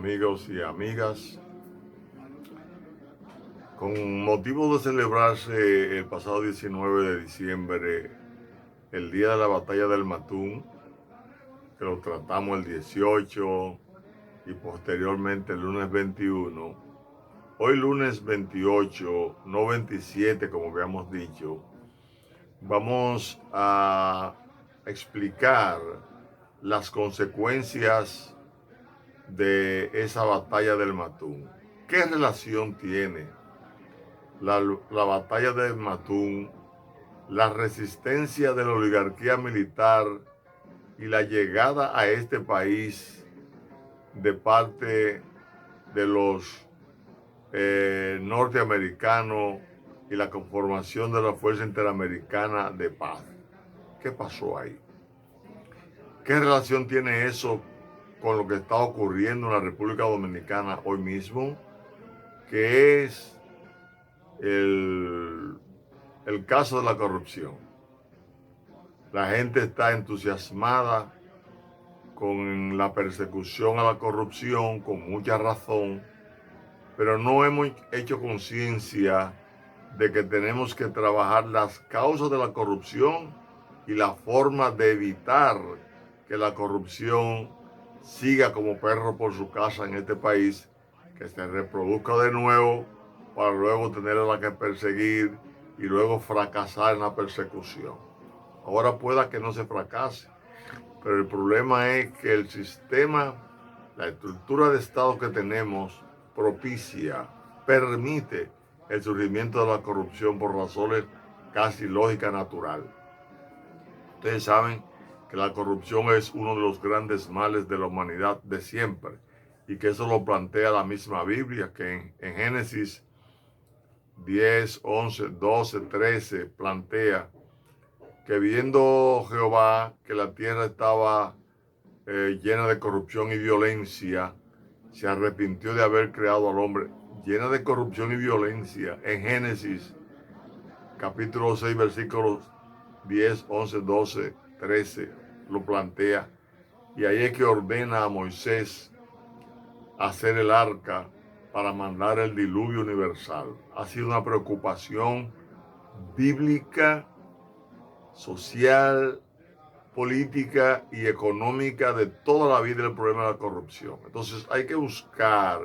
amigos y amigas. Con motivo de celebrarse el pasado 19 de diciembre, el día de la batalla del Matún, que lo tratamos el 18 y posteriormente el lunes 21, hoy lunes 28, no 27 como habíamos dicho, vamos a explicar las consecuencias de esa batalla del Matún. ¿Qué relación tiene la batalla del Matún, la resistencia de la oligarquía militar y la llegada a este país de parte de los norteamericanos y la conformación de la Fuerza Interamericana de Paz? ¿Qué pasó ahí? ¿Qué relación tiene eso con lo que está ocurriendo en la República Dominicana hoy mismo? Que es el caso de la corrupción. La gente está entusiasmada con la persecución a la corrupción, con mucha razón, pero no hemos hecho conciencia de que tenemos que trabajar las causas de la corrupción y la forma de evitar que la corrupción siga como perro por su casa en este país, que se reproduzca de nuevo para luego tenerla que perseguir y luego fracasar en la persecución. Ahora pueda que no se fracase, pero el problema es que el sistema, la estructura de Estado que tenemos propicia, permite el surgimiento de la corrupción por razones casi lógica natural. Ustedes saben que la corrupción es uno de los grandes males de la humanidad de siempre y que eso lo plantea la misma Biblia, que en Génesis 10, 11, 12, 13 plantea que viendo Jehová que la tierra estaba llena de corrupción y violencia, se arrepintió de haber creado al hombre. Llena de corrupción y violencia. En Génesis capítulo 6 versículos 10, 11, 12, 13 lo plantea. Y ahí es que ordena a Moisés hacer el arca para mandar el diluvio universal. Ha sido una preocupación bíblica, social, política y económica de toda la vida el problema de la corrupción. Entonces hay que buscar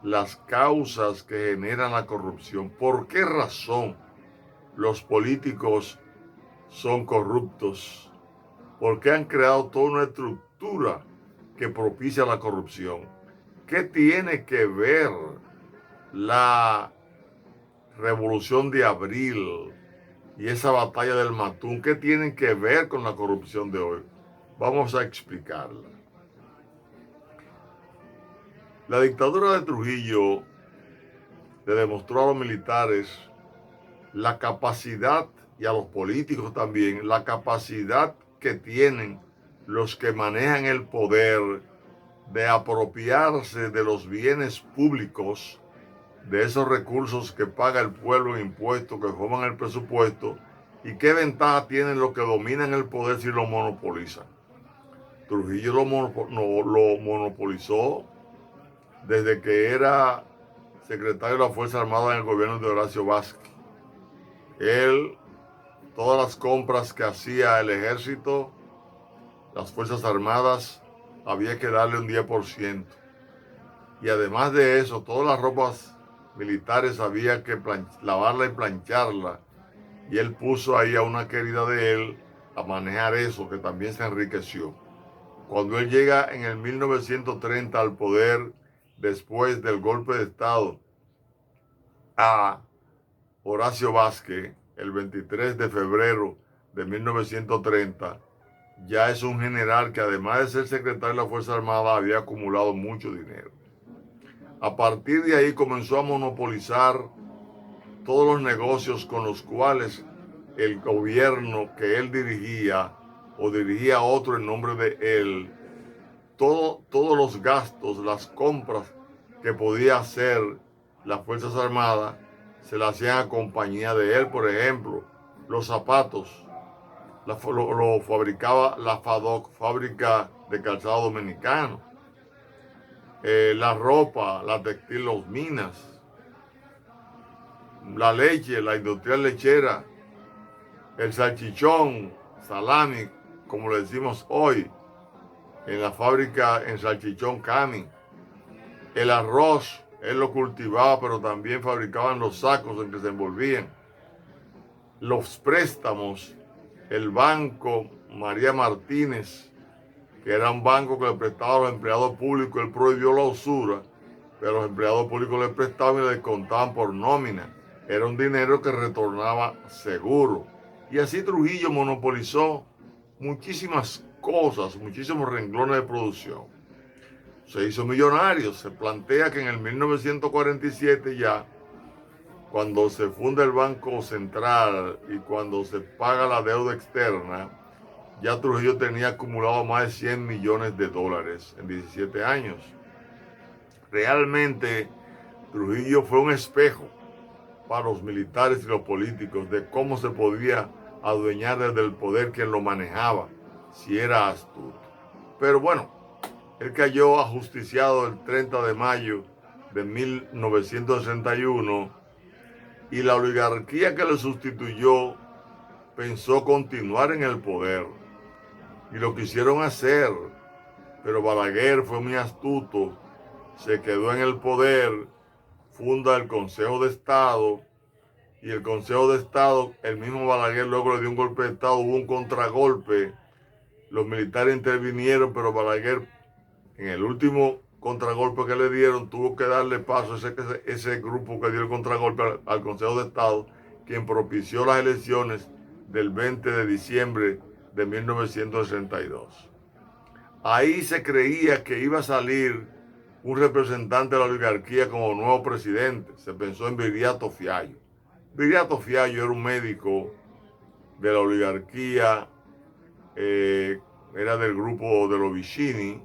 las causas que generan la corrupción. ¿Por qué razón los políticos son corruptos? ¿Por qué han creado toda una estructura que propicia la corrupción? ¿Qué tiene que ver la Revolución de Abril y esa batalla del Matún? ¿Qué tienen que ver con la corrupción de hoy? Vamos a explicarla. La dictadura de Trujillo le demostró a los militares la capacidad, y a los políticos también, la capacidad que tienen los que manejan el poder de apropiarse de los bienes públicos, de esos recursos que paga el pueblo en impuestos, que forman el presupuesto, y qué ventaja tienen los que dominan el poder si lo monopolizan. Trujillo lo monopolizó desde que era secretario de la Fuerza Armada en el gobierno de Horacio Vázquez. Él, todas las compras que hacía el ejército, las Fuerzas Armadas, había que darle un 10%. Y además de eso, todas las ropas militares había que lavarla y plancharla. Y él puso ahí a una querida de él a manejar eso, que también se enriqueció. Cuando él llega en el 1930 al poder, después del golpe de Estado a Horacio Vázquez, el 23 de febrero de 1930, ya es un general que además de ser secretario de la Fuerza Armada había acumulado mucho dinero. A partir de ahí comenzó a monopolizar todos los negocios con los cuales el gobierno que él dirigía o dirigía a otro en nombre de él, todos los gastos, las compras que podía hacer las Fuerzas Armadas, se las hacían a compañía de él. Por ejemplo, los zapatos lo fabricaba la FADOC, Fábrica de Calzado Dominicano. la ropa, la textil, las minas, la leche, la industria lechera, el salchichón, salami, como le decimos hoy, en la fábrica en Salchichón Cami. El arroz, él lo cultivaba, pero también fabricaban los sacos en que se envolvían. Los préstamos, el banco María Martínez, que era un banco que le prestaba a los empleados públicos, él prohibió la usura, pero los empleados públicos le prestaban y le contaban por nómina. Era un dinero que retornaba seguro. Y así Trujillo monopolizó muchísimas cosas, muchísimos renglones de producción. Se hizo millonario. Se plantea que en el 1947 ya, cuando se funda el Banco Central y cuando se paga la deuda externa, ya Trujillo tenía acumulado más de 100 millones de dólares en 17 años. Realmente Trujillo fue un espejo para los militares y los políticos de cómo se podía adueñar del poder quien lo manejaba, si era astuto. Pero bueno, él cayó ajusticiado el 30 de mayo de 1961 y la oligarquía que le sustituyó pensó continuar en el poder y lo quisieron hacer, pero Balaguer fue muy astuto, se quedó en el poder, funda el Consejo de Estado y el Consejo de Estado, el mismo Balaguer luego le dio un golpe de Estado, hubo un contragolpe, los militares intervinieron, pero Balaguer en el último contragolpe que le dieron tuvo que darle paso a ese grupo que dio el contragolpe al Consejo de Estado, quien propició las elecciones del 20 de diciembre de 1962. Ahí se creía que iba a salir un representante de la oligarquía como nuevo presidente. Se pensó en Viriato Fiallo. Viriato Fiallo era un médico de la oligarquía, era del grupo de los Vicini,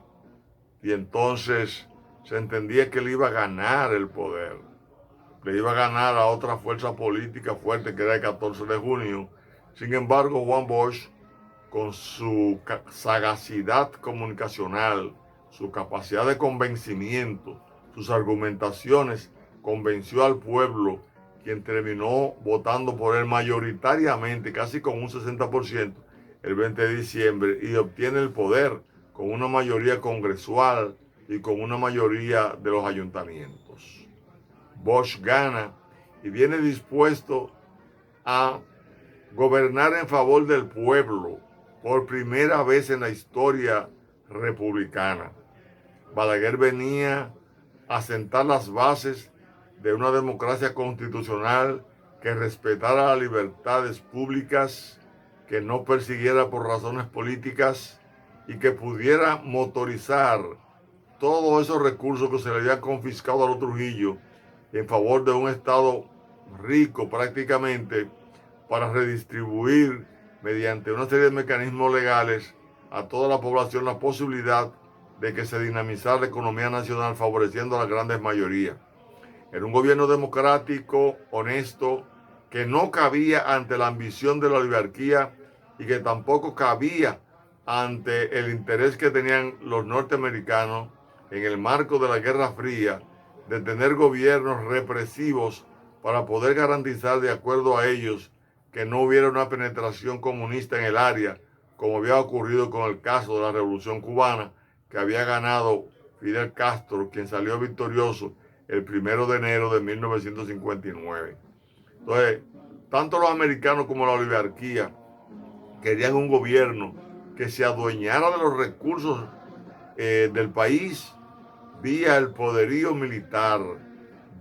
y entonces se entendía que él iba a ganar el poder. Le iba a ganar a otra fuerza política fuerte que era el 14 de junio. Sin embargo, Juan Bosch, con su sagacidad comunicacional, su capacidad de convencimiento, sus argumentaciones, convenció al pueblo, quien terminó votando por él mayoritariamente, casi con un 60%, el 20 de diciembre, y obtiene el poder con una mayoría congresual y con una mayoría de los ayuntamientos. Bosch gana y viene dispuesto a gobernar en favor del pueblo por primera vez en la historia republicana. Balaguer venía a sentar las bases de una democracia constitucional que respetara las libertades públicas, que no persiguiera por razones políticas y que pudiera motorizar todos esos recursos que se le habían confiscado a los Trujillo en favor de un Estado rico prácticamente, para redistribuir mediante una serie de mecanismos legales a toda la población la posibilidad de que se dinamizara la economía nacional favoreciendo a las grandes mayorías. Era un gobierno democrático, honesto, que no cabía ante la ambición de la oligarquía y que tampoco cabía ante el interés que tenían los norteamericanos en el marco de la Guerra Fría de tener gobiernos represivos para poder garantizar de acuerdo a ellos que no hubiera una penetración comunista en el área, como había ocurrido con el caso de la Revolución Cubana, que había ganado Fidel Castro, quien salió victorioso el 1 de enero de 1959. Entonces, tanto los americanos como la oligarquía querían un gobierno que se adueñara de los recursos del país vía el poderío militar,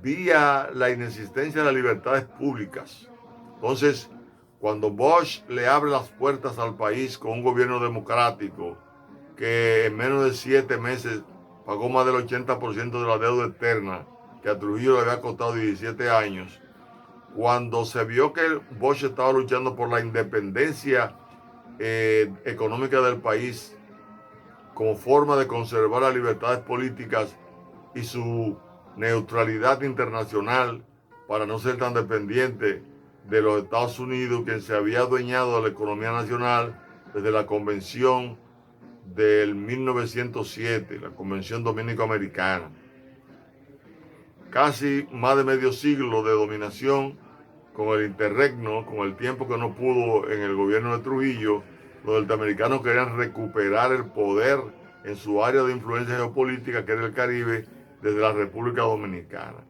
vía la inexistencia de las libertades públicas. Entonces, cuando Bosch le abre las puertas al país con un gobierno democrático que en menos de 7 meses pagó más del 80% de la deuda externa que a Trujillo le había costado 17 años, cuando se vio que Bosch estaba luchando por la independencia económica del país como forma de conservar las libertades políticas y su neutralidad internacional para no ser tan dependiente de los Estados Unidos, quien se había adueñado de la economía nacional desde la Convención del 1907, la Convención Dominico-Americana. Casi más de medio siglo de dominación con el interregno, con el tiempo que no pudo en el gobierno de Trujillo, los norteamericanos querían recuperar el poder en su área de influencia geopolítica, que era el Caribe, desde la República Dominicana.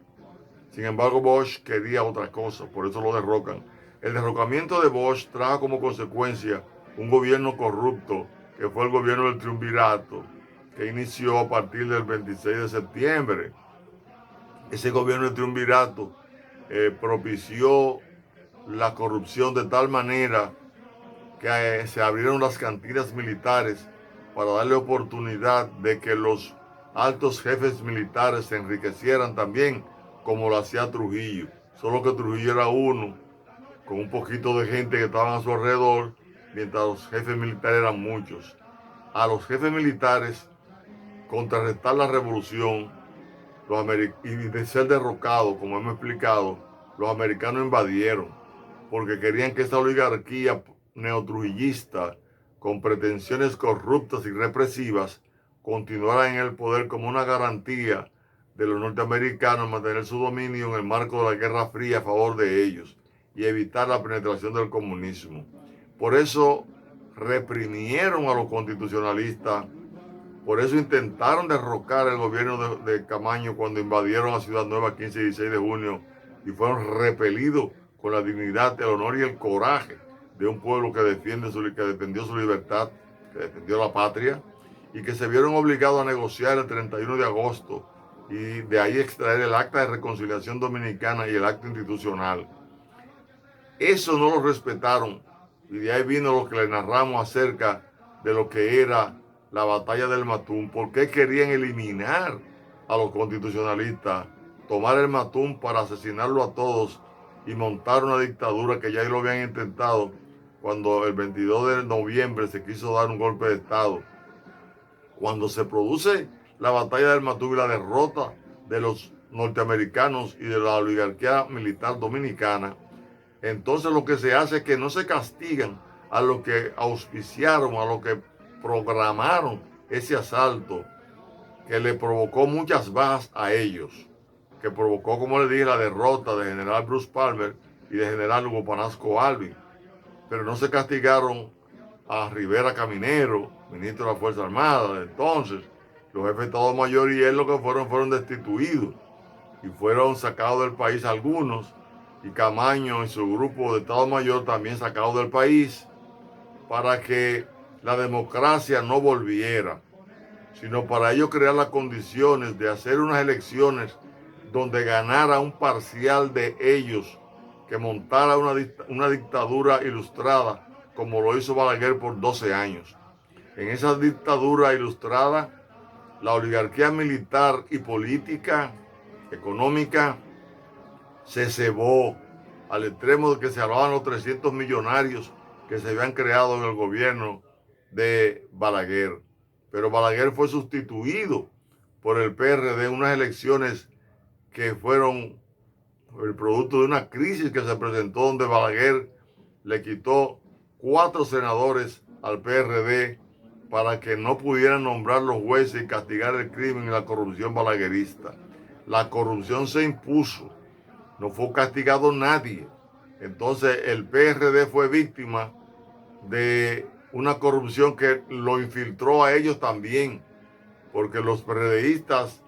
Sin embargo, Bosch quería otra cosa, por eso lo derrocan. El derrocamiento de Bosch trajo como consecuencia un gobierno corrupto, que fue el gobierno del triunvirato, que inició a partir del 26 de septiembre. Ese gobierno del triunvirato propició la corrupción de tal manera que se abrieron las cantinas militares para darle oportunidad de que los altos jefes militares se enriquecieran también, como lo hacía Trujillo. Solo que Trujillo era uno, con un poquito de gente que estaban a su alrededor, mientras los jefes militares eran muchos. A los jefes militares, contrarrestar la revolución y de ser derrocados, como hemos explicado, los americanos invadieron, porque querían que esa oligarquía neotrujillista, con pretensiones corruptas y represivas, continuara en el poder como una garantía de los norteamericanos mantener su dominio en el marco de la Guerra Fría a favor de ellos y evitar la penetración del comunismo. Por eso reprimieron a los constitucionalistas. Por eso intentaron derrocar el gobierno de Camaño cuando invadieron a Ciudad Nueva 15 y 16 de junio y fueron repelidos con la dignidad, el honor y el coraje de un pueblo que defendió su libertad, que defendió la patria y que se vieron obligados a negociar el 31 de agosto y de ahí extraer el acta de reconciliación dominicana y el acta institucional. Eso no lo respetaron y de ahí vino lo que le narramos acerca de lo que era la batalla del Matún. ¿Por qué querían eliminar a los constitucionalistas, tomar el Matún para asesinarlo a todos y montar una dictadura que ya lo habían intentado cuando el 22 de noviembre se quiso dar un golpe de Estado? Cuando se produce la batalla del Matún y la derrota de los norteamericanos y de la oligarquía militar dominicana, entonces lo que se hace es que no se castigan a los que auspiciaron, a los que programaron ese asalto que le provocó muchas bajas a ellos, que provocó, como les dije, la derrota de general Bruce Palmer y de general Hugo Panasco Alvin. Pero no se castigaron a Rivera Caminero, ministro de la Fuerza Armada de entonces. Los jefes de Estado Mayor y él lo que fueron destituidos y fueron sacados del país algunos, y Camaño y su grupo de Estado Mayor también sacados del país, para que la democracia no volviera, sino para ello crear las condiciones de hacer unas elecciones donde ganara un parcial de ellos, que montara una dictadura ilustrada, como lo hizo Balaguer por 12 años. En esa dictadura ilustrada, la oligarquía militar y política, económica, se cebó al extremo de que se hablaban los 300 millonarios que se habían creado en el gobierno de Balaguer. Pero Balaguer fue sustituido por el PRD en unas elecciones que fueron el producto de una crisis que se presentó, donde Balaguer le quitó 4 senadores al PRD para que no pudieran nombrar los jueces y castigar el crimen y la corrupción balaguerista. La corrupción se impuso, no fue castigado nadie. Entonces el PRD fue víctima de una corrupción que lo infiltró a ellos también, porque los PRDistas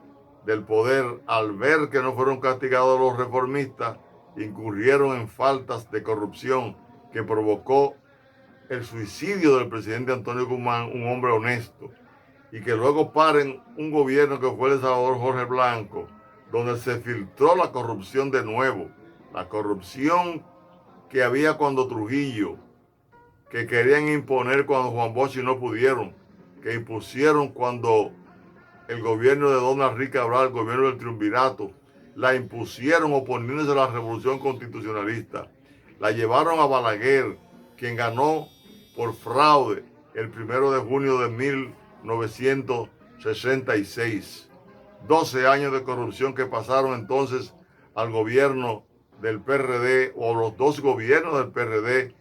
del poder, al ver que no fueron castigados los reformistas, incurrieron en faltas de corrupción que provocó el suicidio del presidente Antonio Guzmán, un hombre honesto, y que luego paren un gobierno que fue el de Salvador Jorge Blanco, donde se filtró la corrupción de nuevo, la corrupción que había cuando Trujillo, que querían imponer cuando Juan Bosch y no pudieron, que impusieron cuando el gobierno de Don Enrique Cabral, el gobierno del triunvirato, la impusieron oponiéndose a la revolución constitucionalista. La llevaron a Balaguer, quien ganó por fraude el 1 de junio de 1966. 12 años de corrupción que pasaron entonces al gobierno del PRD, o a los 2 gobiernos del PRD,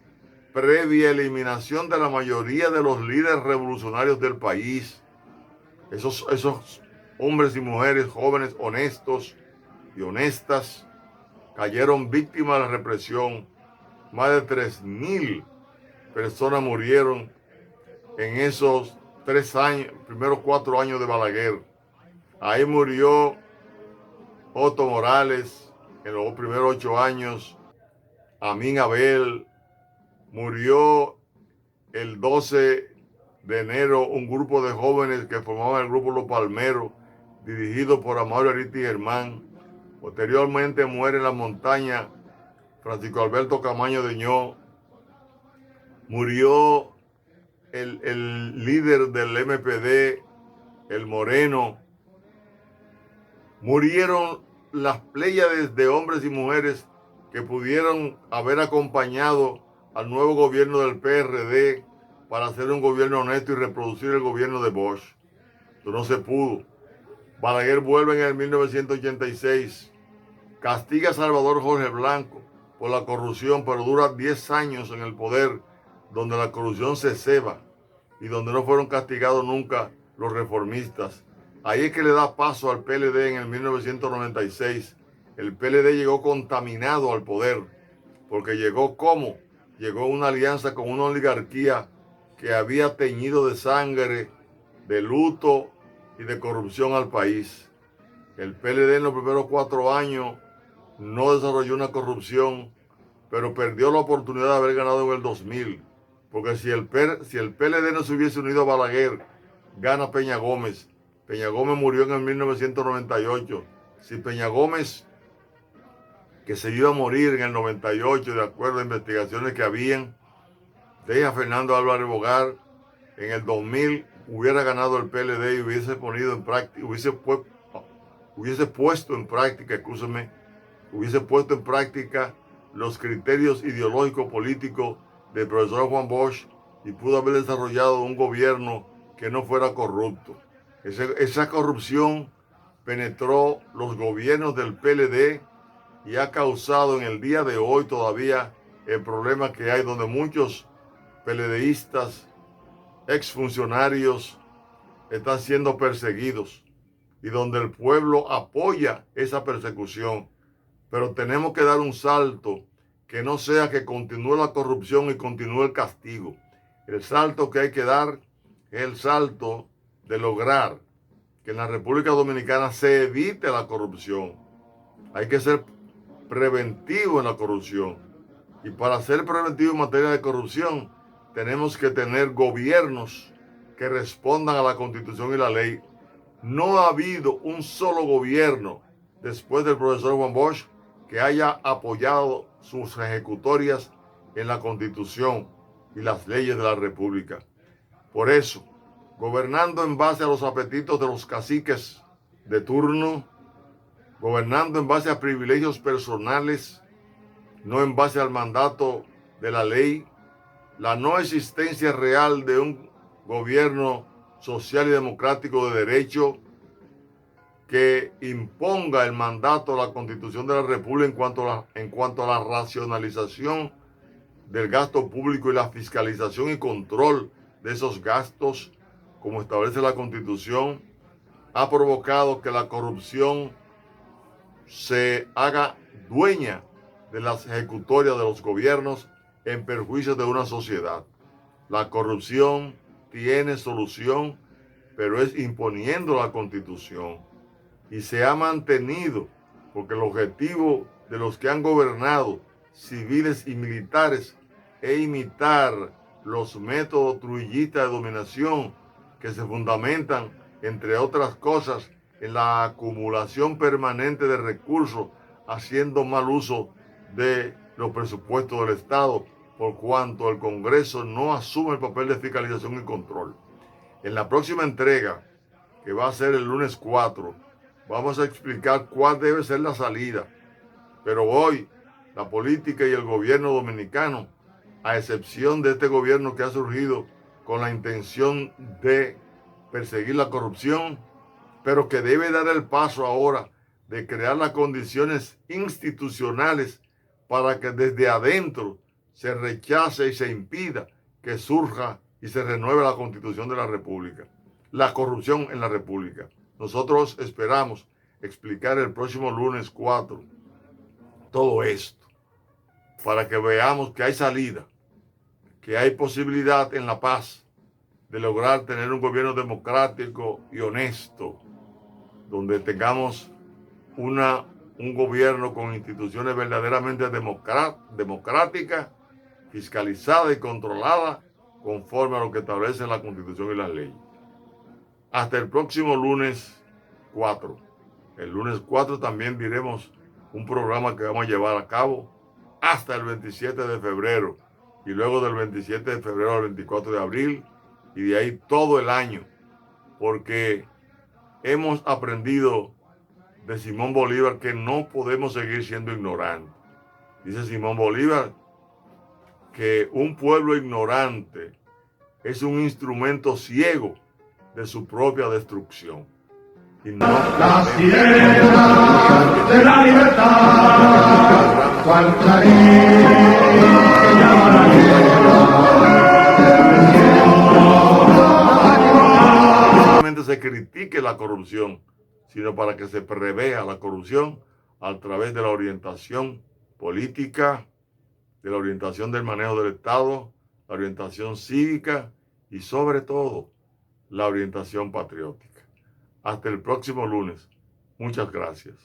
previa eliminación de la mayoría de los líderes revolucionarios del país. Esos hombres y mujeres jóvenes honestos y honestas cayeron víctimas de la represión. Más de 3.000 personas murieron en esos 3 años, primeros 4 años de Balaguer. Ahí murió Otto Morales en los primeros 8 años. Amín Abel murió el 12 de enero. Un grupo de jóvenes que formaban el grupo Los Palmeros, dirigido por Amaury Aristi Germán. Posteriormente muere en la montaña Francisco Alberto Camaño Deñó. Murió el líder del MPD, el Moreno. Murieron las pléyades de hombres y mujeres que pudieron haber acompañado al nuevo gobierno del PRD para hacer un gobierno honesto y reproducir el gobierno de Bosch. Eso no se pudo. Balaguer vuelve en el 1986. Castiga a Salvador Jorge Blanco por la corrupción, pero dura 10 años en el poder, donde la corrupción se ceba y donde no fueron castigados nunca los reformistas. Ahí es que le da paso al PLD en el 1996. El PLD llegó contaminado al poder, porque llegó como, llegó una alianza con una oligarquía que había teñido de sangre, de luto y de corrupción al país. El PLD en los primeros 4 años no desarrolló una corrupción, pero perdió la oportunidad de haber ganado en el 2000. Porque si el PLD no se hubiese unido a Balaguer, gana Peña Gómez. Peña Gómez murió en el 1998. Si Peña Gómez, que se iba a morir en el 98, de acuerdo a investigaciones que habían, deja a Fernando Álvarez Bogar, en el 2000 hubiera ganado el PLD y hubiese puesto en práctica los criterios ideológicos políticos del profesor Juan Bosch y pudo haber desarrollado un gobierno que no fuera corrupto. Esa corrupción penetró los gobiernos del PLD y ha causado en el día de hoy todavía el problema que hay, donde muchos PLDistas, exfuncionarios, están siendo perseguidos y donde el pueblo apoya esa persecución. Pero tenemos que dar un salto que no sea que continúe la corrupción y continúe el castigo. El salto que hay que dar es el salto de lograr que en la República Dominicana se evite la corrupción. Hay que ser preventivo en la corrupción. Y para ser preventivo en materia de corrupción, tenemos que tener gobiernos que respondan a la Constitución y la ley. No ha habido un solo gobierno después del profesor Juan Bosch que haya apoyado sus ejecutorias en la Constitución y las leyes de la República. Por eso, gobernando en base a los apetitos de los caciques de turno, gobernando en base a privilegios personales, no en base al mandato de la ley, la no existencia real de un gobierno social y democrático de derecho que imponga el mandato de la Constitución de la República en cuanto a la racionalización del gasto público y la fiscalización y control de esos gastos, como establece la Constitución, ha provocado que la corrupción se haga dueña de las ejecutorias de los gobiernos en perjuicio de una sociedad. La corrupción tiene solución, pero es imponiendo la Constitución. Y se ha mantenido, porque el objetivo de los que han gobernado, civiles y militares, es imitar los métodos trujillistas de dominación que se fundamentan, entre otras cosas, en la acumulación permanente de recursos, haciendo mal uso de los presupuestos del Estado, por cuanto el Congreso no asume el papel de fiscalización y control. En la próxima entrega, que va a ser el lunes 4, vamos a explicar cuál debe ser la salida. Pero hoy, la política y el gobierno dominicano, a excepción de este gobierno que ha surgido con la intención de perseguir la corrupción, pero que debe dar el paso ahora de crear las condiciones institucionales para que desde adentro se rechace y se impida que surja y se renueve la Constitución de la República, la corrupción en la República. Nosotros esperamos explicar el próximo lunes 4 todo esto, para que veamos que hay salida, que hay posibilidad en la paz de lograr tener un gobierno democrático y honesto, donde tengamos un gobierno con instituciones verdaderamente democráticas, fiscalizadas y controladas conforme a lo que establece la Constitución y las leyes. Hasta el próximo lunes 4. El lunes 4 también diremos un programa que vamos a llevar a cabo hasta el 27 de febrero y luego del 27 de febrero al 24 de abril y de ahí todo el año, porque hemos aprendido de Simón Bolívar que no podemos seguir siendo ignorantes. Dice Simón Bolívar que un pueblo ignorante es un instrumento ciego de su propia destrucción. Y no la sirena de la libertad, cual clarín que llama la guerra. No solamente se critique la corrupción, sino para que se prevea la corrupción a través de la orientación política, de la orientación del manejo del Estado, la orientación cívica y sobre todo la orientación patriótica. Hasta el próximo lunes. Muchas gracias.